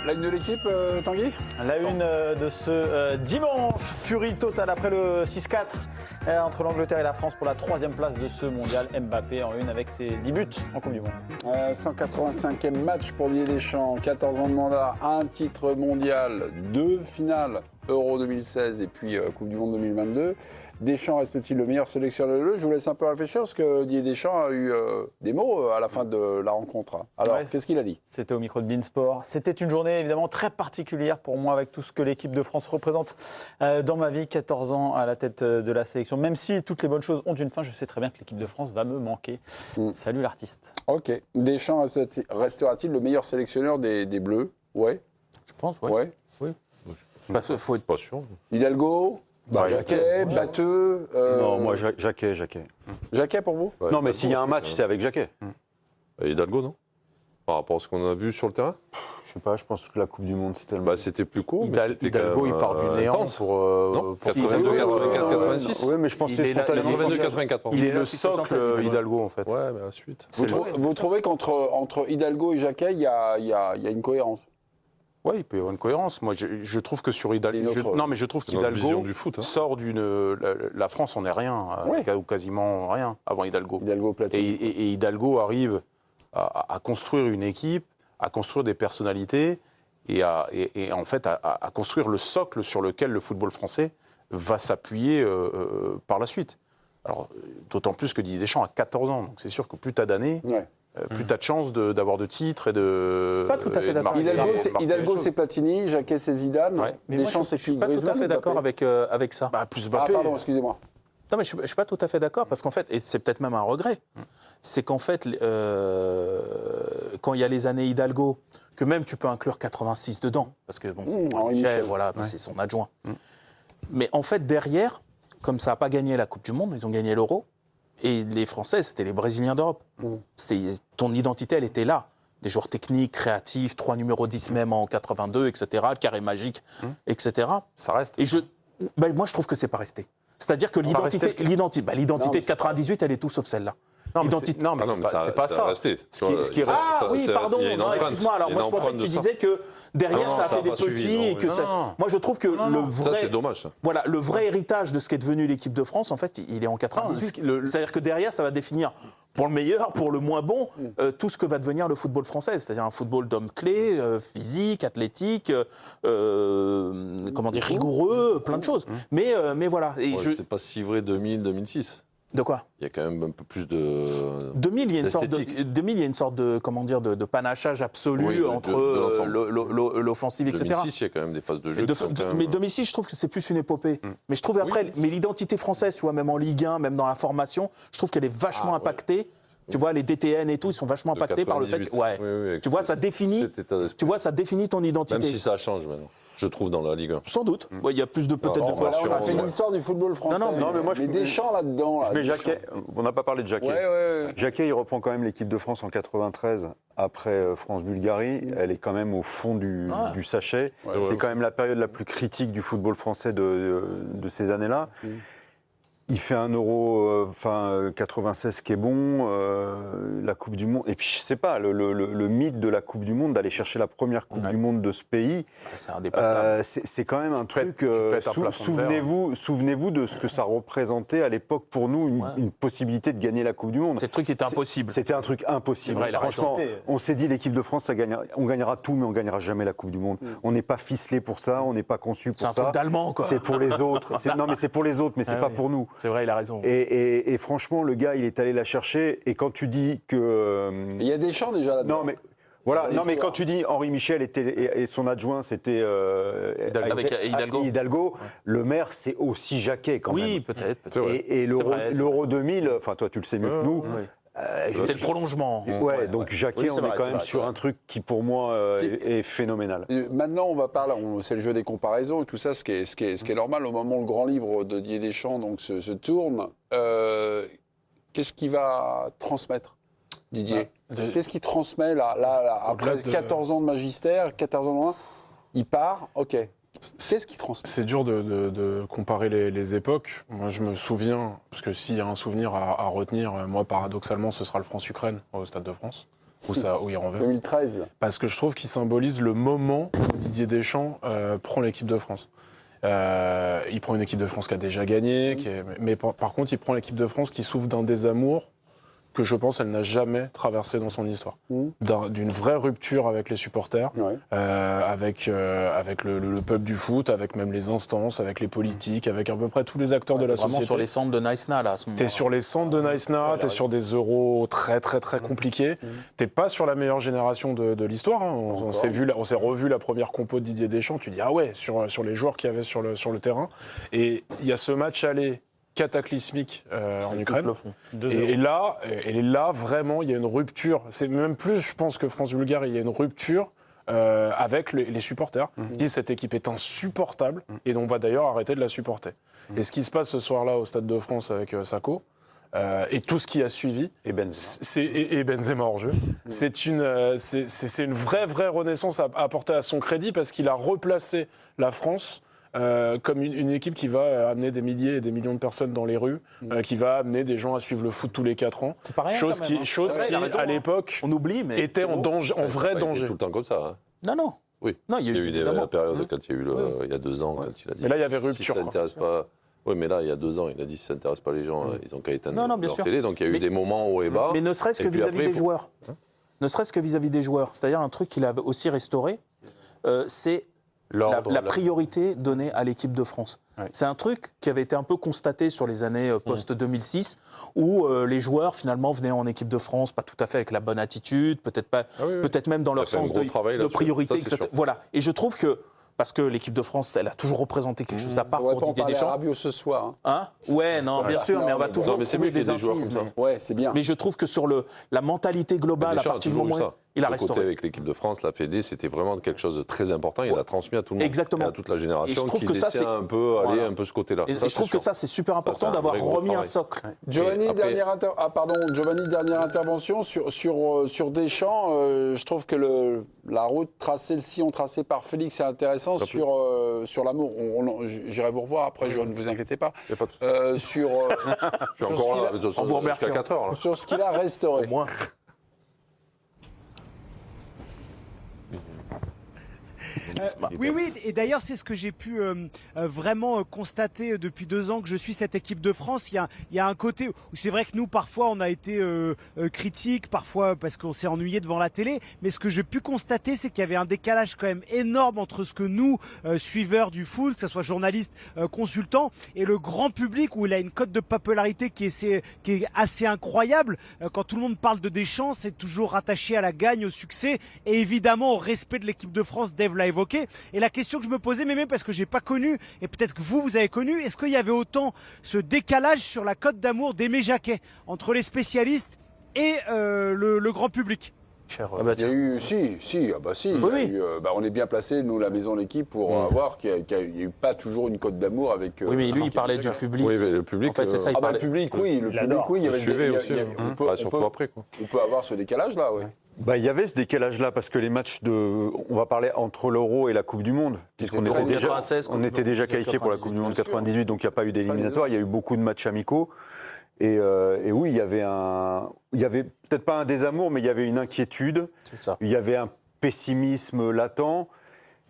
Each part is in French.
La une de l'équipe, Tanguy ? La une de ce dimanche, furie totale après le 6-4 entre l'Angleterre et la France pour la 3e place de ce mondial. Mbappé en une avec ses 10 buts en Coupe du Monde. 185e match pour Didier Deschamps, 14 ans de mandat, un titre mondial, 2 finales Euro 2016 et puis Coupe du Monde 2022. Deschamps reste-t-il le meilleur sélectionneur ? Je vous laisse un peu réfléchir parce que Didier Deschamps a eu des mots à la fin de la rencontre. Alors, Ouais, qu'est-ce qu'il a dit ? C'était au micro de Beansport. C'était une journée évidemment très particulière pour moi avec tout ce que l'équipe de France représente dans ma vie. 14 ans à la tête de la sélection. Même si toutes les bonnes choses ont une fin, je sais très bien que l'équipe de France va me manquer. Salut l'artiste. Ok. Deschamps restera-t-il le meilleur sélectionneur des Bleus ? Ouais. Je pense, ouais. Ouais. Oui. Parce qu'il faut être pas sûr. Hidalgo ? Jacquet, Batteux. Non, moi, Jacquet. Jacquet pour vous ? Non, mais s'il y a un match, c'est avec Jacquet. Hidalgo, non ? Par rapport à ce qu'on a vu sur le terrain ? Je sais pas, je pense que la Coupe du Monde, c'était tellement... Bah, c'était plus court. Hidalgo, il part du néant intense. pour. Non, 82, 84, 86. Oui, mais je pensais Il est là, spontanément. 82, 84, pardon. Il est le depuis 76, socle Hidalgo, en fait. Ouais, mais ensuite. Vous trouvez qu'entre Hidalgo et Jacquet, il y a une cohérence ? Oui, il peut y avoir une cohérence. Moi, je trouve que sur Hidalgo. Non, mais je trouve c'est notre vision qu'Hidalgo du foot, hein. sort d'une. La France en est rien, ou quasiment rien, avant Hidalgo. Hidalgo Platini. Et Hidalgo arrive à construire une équipe, à construire des personnalités et en fait à construire le socle sur lequel le football français va s'appuyer par la suite. Alors, d'autant plus que Didier Deschamps a 14 ans, donc c'est sûr que plus tu as d'années, Ouais. plus tu as de chances d'avoir de titres et de. Pas tout à fait d'accord. Hidalgo, c'est Platini, Jacquet, c'est Zidane, Ouais. Mais moi, Deschamps, je c'est suis pas tout à Griezmann, fait Mbappé. d'accord avec ça. Bah, plus Ah, Mbappé. pardon, excusez-moi. Non, mais je ne suis pas tout à fait d'accord, parce qu'en fait, et c'est peut-être même un regret, c'est qu'en fait, quand il y a les années Hidalgo, que même tu peux inclure 86 dedans, parce que bon, c'est Henri Michel, Michel. voilà, c'est son adjoint. Mais en fait, derrière, comme ça n'a pas gagné la Coupe du Monde, ils ont gagné l'Euro, et les Français, c'était les Brésiliens d'Europe. Ton identité, elle était là. Des joueurs techniques, créatifs, 3 numéros 10 même en 82, etc., le carré magique, etc. Ça reste. Et moi, je trouve que c'est pas resté. C'est-à-dire que l'identité de 98, elle est tout sauf celle-là. Non, mais Identité- non, mais Ah non, mais c'est pas ça. resté. Ce qui reste. Ah oui, pardon, il y a une non, empreinte. excuse-moi. Alors Il y a moi, une je pensais que empreinte tu de ça. disais que derrière, Ah non, ça a ça fait a des pas suivi, petits non, et que non, ça. non. Moi, je trouve que le vrai. Ça, c'est dommage. Ça. Voilà, le vrai héritage de ce qu'est devenu l'équipe de France, en fait, il est en 98. C'est-à-dire que derrière, ça va définir, pour le meilleur, pour le moins bon, tout ce que va devenir le football français. C'est-à-dire un football d'hommes clés, physique, athlétique, rigoureux, plein de choses. Mais voilà. Et Ouais, c'est pas si vrai 2000, 2006. De quoi ? Il y a quand même un peu plus de. 2000, il y a une sorte d'esthétique. il y a une sorte de, de panachage absolu Oui, de entre l'ensemble. l'offensive, etc. 2006, il y a quand même des phases de jeu. qui sont quand même- Mais 2006, je trouve que c'est plus une épopée. Mais je trouve après, mais l'identité française, tu vois, même en Ligue 1, même dans la formation, je trouve qu'elle est vachement impactée. Tu vois, les DTN et tout, ils sont vachement De impactés par le fait 98. que, ouais, Oui, avec tu vois, ça définit, cet état d'esprit. tu vois, ça définit ton identité. Même si ça change maintenant, je trouve, dans la Ligue 1. Sans doute. Ouais, il y a plus de peut-être Alors, de joueurs. Alors, on a fait Ouais. l'histoire du football français. Non, mais moi, je- Deschamps là-dedans. Je mets Jacquet. On n'a pas parlé de Jacquet. Ouais. Jacquet, il reprend quand même l'équipe de France en 93 après France-Bulgarie. Elle est quand même au fond du sachet. C'est quand même la période la plus critique du football français de ces années-là. Il fait un Euro 96 qui est bon, la Coupe du Monde. Et puis, je sais pas, le mythe de la Coupe du Monde, d'aller chercher la première Coupe du Monde de ce pays, C'est indépassable. c'est quand même un truc. tu pètes un plafond de verre. Souvenez-vous de ce que ça représentait à l'époque pour nous, une possibilité de gagner la Coupe du Monde. C'est le truc qui était impossible. C'était un truc impossible. C'est vrai, il a Franchement, raison. on s'est dit l'équipe de France, on gagnera tout, mais on gagnera jamais la Coupe du Monde. On n'est pas ficelé pour ça, on n'est pas conçu C'est pour un ça. truc d'allemand, quoi. C'est pour les autres. Non, mais c'est pour les autres, mais c'est Ah pas oui. pour nous. C'est vrai, il a raison. Et franchement, le gars, il est allé la chercher. Et quand tu dis que. Il y a Deschamps déjà là-dedans. Non, mais. Voilà, Dans non mais l'histoire. quand tu dis Henri Michel et son adjoint, c'était Avec Hidalgo. le maire, c'est aussi Jacquet quand même. Oui, peut-être. C'est vrai. Et l'Euro 2000, enfin toi tu le sais mieux que nous. C'est le prolongement. Ouais, donc Jacquet, Oui, c'est on est vrai, quand c'est même vrai, sur c'est un truc qui pour moi est phénoménal. Maintenant, on va parler, c'est le jeu des comparaisons et tout ça, ce qui est normal au moment où le grand livre de Didier Deschamps donc, se tourne. Qu'est-ce qu'il va transmettre, Didier ? Qu'est-ce qu'il transmet là après 14 ans de magistère, 14 ans de loin, il part, ok. Qu'est-ce qu'il transmet ? C'est dur de comparer les époques. Moi, je me souviens, parce que s'il y a un souvenir à retenir, moi, paradoxalement, ce sera le France-Ukraine au Stade de France. où il renverse. 2013. Parce que je trouve qu'il symbolise le moment où Didier Deschamps prend l'équipe de France. Il prend une équipe de France qui a déjà gagné, mais par contre, il prend l'équipe de France qui souffre d'un désamour que je pense elle n'a jamais traversé dans son histoire. D'une vraie rupture avec les supporters, avec le peuple du foot, avec même les instances, avec les politiques, avec à peu près tous les acteurs de la société. Vraiment sur les centres de Nice-Na, là, à ce moment-là. T'es sur les centres de Nice-Na, t'es sur des euros très très très compliqués. T'es pas sur la meilleure génération de l'histoire. Hein. On s'est revu la première compo de Didier Deschamps. Tu dis ah ouais, sur les joueurs qu'il y avait sur le terrain. Et il y a ce match aller cataclysmique en Ukraine. Et là, vraiment, il y a une rupture. C'est même plus, je pense, que France-Bulgarie, il y a une rupture avec les supporters. Ils disent cette équipe est insupportable et on va d'ailleurs arrêter de la supporter. Et ce qui se passe ce soir-là au Stade de France avec Sakho, et tout ce qui a suivi, et Benzema hors jeu, c'est une vraie renaissance à apporter à son crédit parce qu'il a replacé la France comme une équipe qui va amener des milliers et des millions de personnes dans les rues, qui va amener des gens à suivre le foot tous les 4 ans. C'est pas rien, chose quand même, qui à l'époque, on oublie, mais était en danger, en vrai pas danger. tout le temps comme ça. Hein. Non. Oui. Non, il y a eu des périodes quand il y a eu il y a 2 ans, quand il a dit. Mais là, il y avait rupture. Si ça n'intéresse pas. Oui, mais là, il y a 2 ans, il a dit si ça n'intéresse pas les gens, ils ont qu'à éteindre bien leur sûr. télé. Donc il y a eu des moments haut et bas. Mais ne serait-ce que vis-à-vis des joueurs. Ne serait-ce que vis-à-vis des joueurs. C'est-à-dire un truc qu'il a aussi restauré, c'est la priorité donnée à l'équipe de France. Ouais. C'est un truc qui avait été un peu constaté sur les années post-2006, où les joueurs finalement venaient en équipe de France, pas tout à fait avec la bonne attitude, peut-être même dans leur sens de priorité. Ça, voilà. Et je trouve que, parce que l'équipe de France, elle a toujours représenté quelque chose d'à part pour Didier Deschamps. Rabiot ce soir. Hein ouais, non, bien sûr, mais on va toujours trouver des incises. Ouais, c'est bien. Mais je trouve que sur la mentalité globale, à partir du moment il a restauré. Côté avec l'équipe de France, la Fédé, c'était vraiment quelque chose de très important. Il a transmis à tout le monde. Exactement. Et à toute la génération. Et je trouve qui que ça, laissait un peu aller un peu ce côté-là. Et je trouve que ça, c'est super important d'avoir remis un socle. Giovanni, dernière intervention sur Deschamps. Je trouve que la route tracée, le sillon tracé par Félix est intéressant sur l'amour. J'irai vous revoir après, John, ne vous inquiétez pas. Il n'y a pas de sur je suis encore là, on vous remercie. jusqu'à 4 heures. Sur ce qu'il a restauré. Au moins. Oui, et d'ailleurs c'est ce que j'ai pu vraiment constater depuis 2 ans que je suis cette équipe de France. Il y a un côté où c'est vrai que nous parfois on a été critiques, parfois parce qu'on s'est ennuyé devant la télé, mais ce que j'ai pu constater c'est qu'il y avait un décalage quand même énorme entre ce que nous, suiveurs du foot, que ce soit journalistes, consultants, et le grand public où il a une cote de popularité qui est assez incroyable. Quand tout le monde parle de Deschamps, c'est toujours rattaché à la gagne, au succès et évidemment au respect de l'équipe de France. Dave l'a évoqué. Et la question que je me posais, mais même parce que j'ai pas connu, et peut-être que vous avez connu, est-ce qu'il y avait autant ce décalage sur la cote d'amour d'Aimé Jacquet entre les spécialistes et le grand public? Il y a eu, on est bien placé, nous, la maison, l'équipe, pour voir qu'il n'y a eu pas toujours une cote d'amour avec. Oui, mais lui, il parlait du public. Oui, mais le public. En fait, c'est ça, le public, oui. Le public, oui. Il y avait aussi. Surtout après, quoi. On peut avoir ce décalage-là, oui. Il y avait ce décalage-là parce que les matchs on va parler entre l'Euro et la Coupe du Monde, puisqu'on était déjà qualifié pour la Coupe du Monde 98, donc il n'y a pas eu d'éliminatoire, il y a eu beaucoup de matchs amicaux. Et oui, il y avait peut-être pas un désamour, mais il y avait une inquiétude, il y avait un pessimisme latent.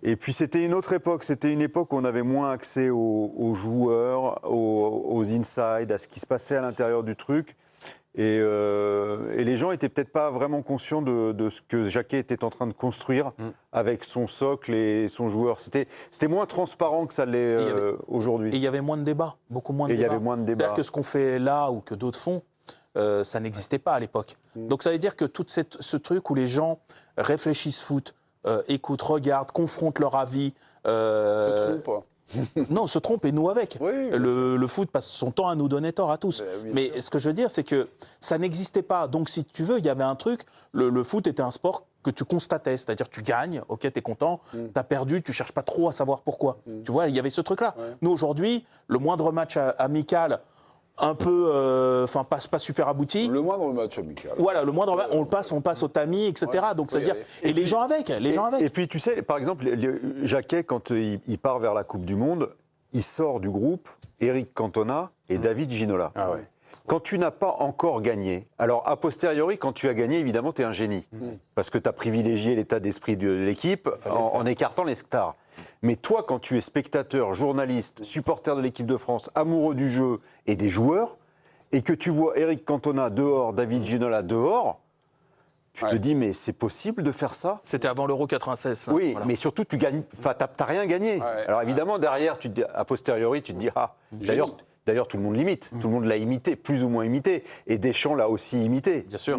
Et puis c'était une autre époque, c'était une époque où on avait moins accès aux joueurs, aux insides, à ce qui se passait à l'intérieur du truc. Et les gens n'étaient peut-être pas vraiment conscients de ce que Jacquet était en train de construire avec son socle et son joueur. C'était moins transparent que ça l'est aujourd'hui. Et il y avait moins de débats, beaucoup moins de débats. Il y avait moins de débats. C'est-à-dire que ce qu'on fait là ou que d'autres font, ça n'existait pas à l'époque. Donc ça veut dire que tout ce truc où les gens réfléchissent foot, écoutent, regardent, confrontent leur avis... Se trompent. Non, se trompe et nous avec. Oui, le foot passe son temps à nous donner tort à tous. Mais ce que je veux dire, c'est que ça n'existait pas. Donc si tu veux, il y avait un truc, le foot était un sport que tu constatais. C'est-à-dire tu gagnes, ok, t'es content, t'as perdu, tu cherches pas trop à savoir pourquoi. Tu vois, il y avait ce truc-là. Nous, aujourd'hui, le moindre match amical... un peu, pas super abouti. Le moindre match amical. Voilà, le moindre match, on le passe au tamis, etc. Donc, c'est-à-dire, et les gens avec. Et puis, tu sais, par exemple, Jacquet, quand il part vers la Coupe du Monde, il sort du groupe Eric Cantona et David Ginola. Ah ouais. Quand tu n'as pas encore gagné, alors a posteriori, quand tu as gagné, évidemment, tu es un génie. Parce que tu as privilégié l'état d'esprit de l'équipe en écartant les stars. Mais toi, quand tu es spectateur, journaliste, supporter de l'équipe de France, amoureux du jeu et des joueurs, et que tu vois Eric Cantona dehors, David Ginola dehors, tu te dis, mais c'est possible de faire ça? C'était avant l'Euro 96. ça. Oui, Voilà. mais surtout, tu gagnes, t'as rien gagné. Alors évidemment, derrière, a posteriori, tu te dis, d'ailleurs, tout le monde l'imite. Tout le monde l'a imité, plus ou moins imité. Et Deschamps l'a aussi imité. Bien sûr.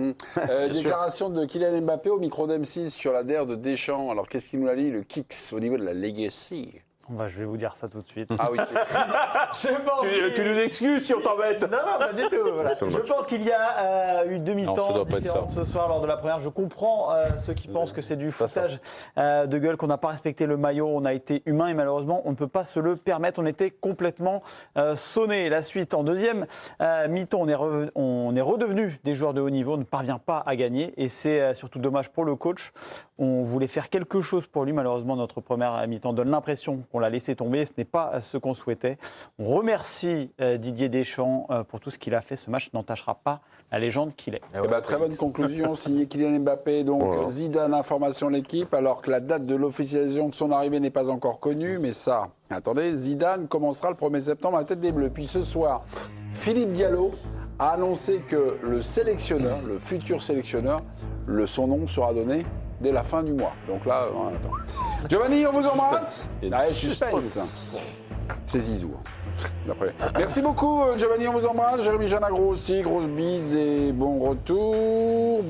Déclaration de Kylian Mbappé au micro d'M6 sur la DER de Deschamps. Alors, qu'est-ce qu'il nous a dit, le Kicks, au niveau de la legacy? Je vais vous dire ça tout de suite. Ah oui. Tu nous excuses si on t'embête. Non, pas du tout. Voilà. Je pense qu'il y a eu demi-temps différent ce soir lors de la première. Je comprends ceux qui pensent que c'est du foutage de gueule, qu'on n'a pas respecté le maillot, on a été humain et malheureusement, on ne peut pas se le permettre. On était complètement sonnés. La suite en deuxième mi-temps, on est redevenu des joueurs de haut niveau, on ne parvient pas à gagner et c'est surtout dommage pour le coach. On voulait faire quelque chose pour lui. Malheureusement, notre première mi-temps donne l'impression qu'on l'a laissé tomber. Ce n'est pas ce qu'on souhaitait. On remercie Didier Deschamps pour tout ce qu'il a fait. Ce match n'entachera pas la légende qu'il est. Très bonne conclusion, signé Kylian Mbappé. Donc Zidane, information de l'équipe, alors que la date de l'officialisation de son arrivée n'est pas encore connue. Mais ça, attendez, Zidane commencera le 1er septembre à la tête des Bleus. Puis ce soir, Philippe Diallo a annoncé que le sélectionneur, le futur sélectionneur, son nom sera donné dès la fin du mois. Donc là, on attend. Giovanni, on vous embrasse. Suspense. C'est Zizou. Merci beaucoup, Giovanni, on vous embrasse. Jérémy Janagro aussi, grosse bise et bon retour.